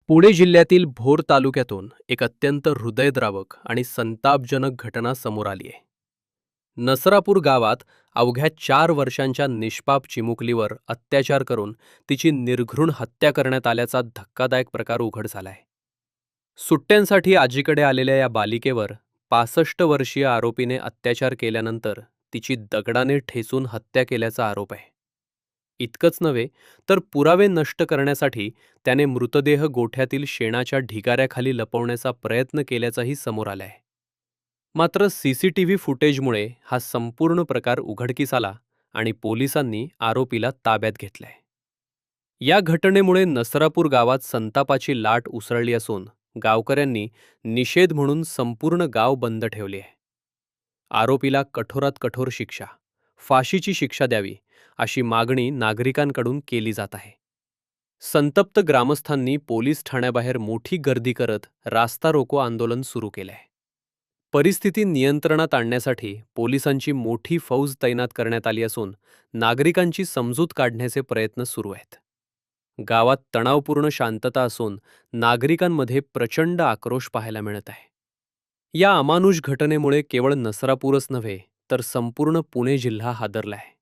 पुणे जिल्ह्यातील भोर तालुक्यातून एक अत्यंत हृदयद्रावक आणि संतापजनक घटना समोर आली आहे. नसरापूर गावात अवघ्या 4 वर्षांच्या निष्पाप चिमुकलीवर अत्याचार करून तिची निर्घृण हत्या करण्यात आल्याचा धक्कादायक प्रकार उघड झाला आहे. सुट्ट्यांसाठी आजीकडे आलेल्या या बालिकेवर 65 वर्षीय आरोपीने अत्याचार केल्यानंतर तिची दगडाने ठेचून हत्या केल्याचा आरोप आहे. इतकंच नव्हे तर पुरावे नष्ट करण्यासाठी त्याने मृतदेह गोठ्यातील शेणाच्या ढिगाऱ्याखाली लपवण्याचा प्रयत्न केल्याचंही समोर आलं आहे. मात्र सीसीटीव्ही फुटेजमुळे हा संपूर्ण प्रकार उघडकीस आला आणि पोलिसांनी आरोपीला ताब्यात घेतलंय. या घटनेमुळे नसरापूर गावात संतापाची लाट उसळली असून गावकऱ्यांनी निषेध म्हणून संपूर्ण गाव बंद ठेवले आहे. आरोपीला कठोरात कठोर शिक्षा, फाशीची शिक्षा द्यावी अशी मागणी नागरिकांकडून केली जात आहे. संतप्त ग्रामस्थांनी पोलीस ठाण्याबाहेर मोठी गर्दी करत रास्ता रोको आंदोलन सुरू केलंय. परिस्थिती नियंत्रणात आणण्यासाठी पोलिसांची मोठी फौज तैनात करण्यात आली असून नागरिकांची समजूत काढण्याचे प्रयत्न सुरू आहेत. गावात तणावपूर्ण शांतता असून नागरिकांमध्ये प्रचंड आक्रोश पाहायला मिळत आहे. या अमानुष घटनेमुळे केवळ नसरापूरच नव्हे तर संपूर्ण पुणे जिल्हा हादरलाय.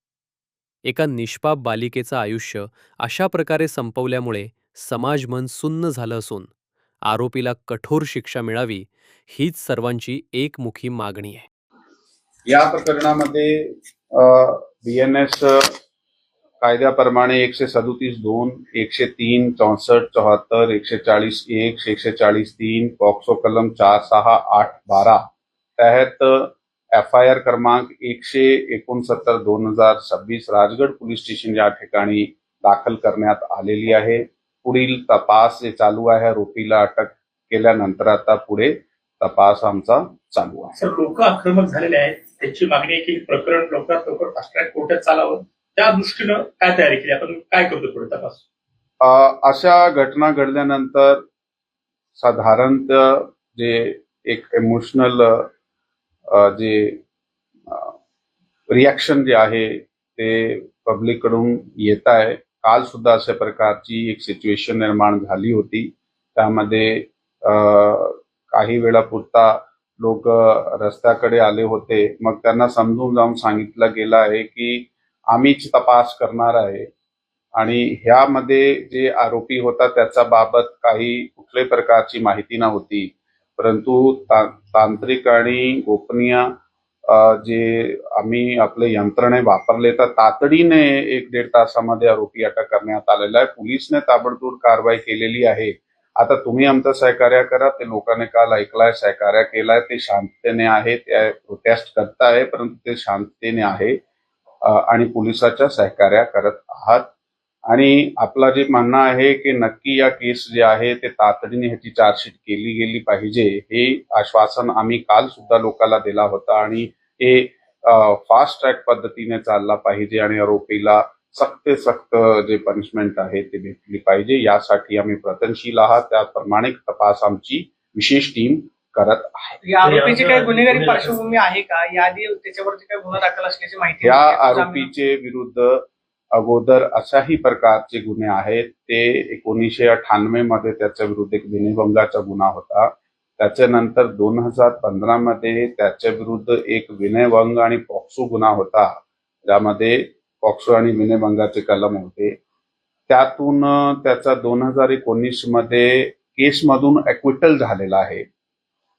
एका निष्पाप बालिकेचं आयुष्य अशा प्रकारे संपवल्यामुळे समाजमन सुन्न झालं असून आरोपीला कठोर शिक्षा मिळावी हीच सर्वांची एकमुखी मागणी आहे. या प्रकरणामध्ये बीएनएस कायद्याप्रमाणे 137(2), 103, 64, 74, 140(1), 140(3), पॉक्सो कलम 4, 6, 8, 12 तहत FIR क्रमांक 169/2026 राजगड पोलीस स्टेशन या ठिकाणी दाखल करण्यात आलेली आहे. पुढील तपास जे चालू आहे, आरोपीला अटक केल्यानंतर आता पुढे तपास आमचा चालू आहे. सर, लोक आक्रमक झालेले आहेत, त्याची मागणी आहे की प्रकरण लवकरात लवकर फास्ट ट्रॅक कोर्टात चालावं. त्या दृष्टीनं काय तयारी केली, आपण काय करतो पुढे तपास? अशा घटना घडल्यानंतर साधारणतः जे एक इमोशनल जे रिॲक्शन जे आहे ते पब्लिक कडून येत आहे. काल सुद्धा अशा प्रकारची एक सिच्युएशन निर्माण झाली होती. त्यामध्ये काही वेळापुरता लोक रस्त्याकडे आले होते. मग त्यांना समजून जाऊन सांगितलं गेलं आहे की आम्हीच तपास करणार आहे आणि ह्यामध्ये जे आरोपी होता त्याच्या बाबत काही कुठल्याही प्रकारची माहिती नव्हती. परंतु तांत्रिक आणि गोपनीय जे आम्ही आपले यंत्रणे वापरले तर तातडीने 1-1.5 तासामध्ये आरोपी अटक करण्यात आलेला आहे. पोलिसने ताबडतोब कारवाई केलेली आहे. आता तुम्ही आमचं सहकार्य करा. ते लोकांनी काल ऐकलाय, सहकार्य केलाय, ते शांततेने आहे, ते प्रोटेस्ट करताय, परंतु ते शांततेने आहे आणि पोलिसाच्या सहकार्य करत आहात. आणि आपला जे म्हणणं आहे की नक्की या केस जे आहे ते तातडीने ह्याची चार्जशीट केली गेली पाहिजे, हे आश्वासन आम्ही काल सुद्धा लोकांना दिला होता आणि हे फास्ट ट्रॅक पद्धतीने चालला पाहिजे आणि आरोपीला सक्त जे पनिशमेंट आहे ते भेटली पाहिजे. यासाठी आम्ही प्रयत्नशील आहात. त्याप्रमाणे तपास आमची विशेष टीम करत आहे. या आरोपीची काही गुन्हेगारी पार्श्वभूमी आहे का? याआधी त्याच्यावरती काही गुन्हा दाखल असल्याची माहिती? या आरोपीचे विरुद्ध अगोदर अशाही प्रकारचे गुन्हे आहेत. ते 1998 मध्ये त्याच्या विरुद्ध एक विनयभंगाचा गुन्हा होता. त्याच्यानंतर 2015 मध्ये त्याच्या विरुद्ध एक विनयभंग आणि पॉक्सो गुन्हा होता, ज्यामध्ये पॉक्सो आणि विनयभंगाचे कलम होते. त्यातून त्याचा 2019 मध्ये केसमधून ॲक्विटल झालेला आहे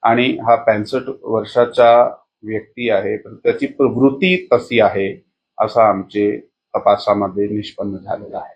आणि हा 65 वर्षाचा व्यक्ती आहे. त्याची प्रवृत्ती तशी आहे असं आमचे तपासामध्ये निष्पन्न झालेलं आहे.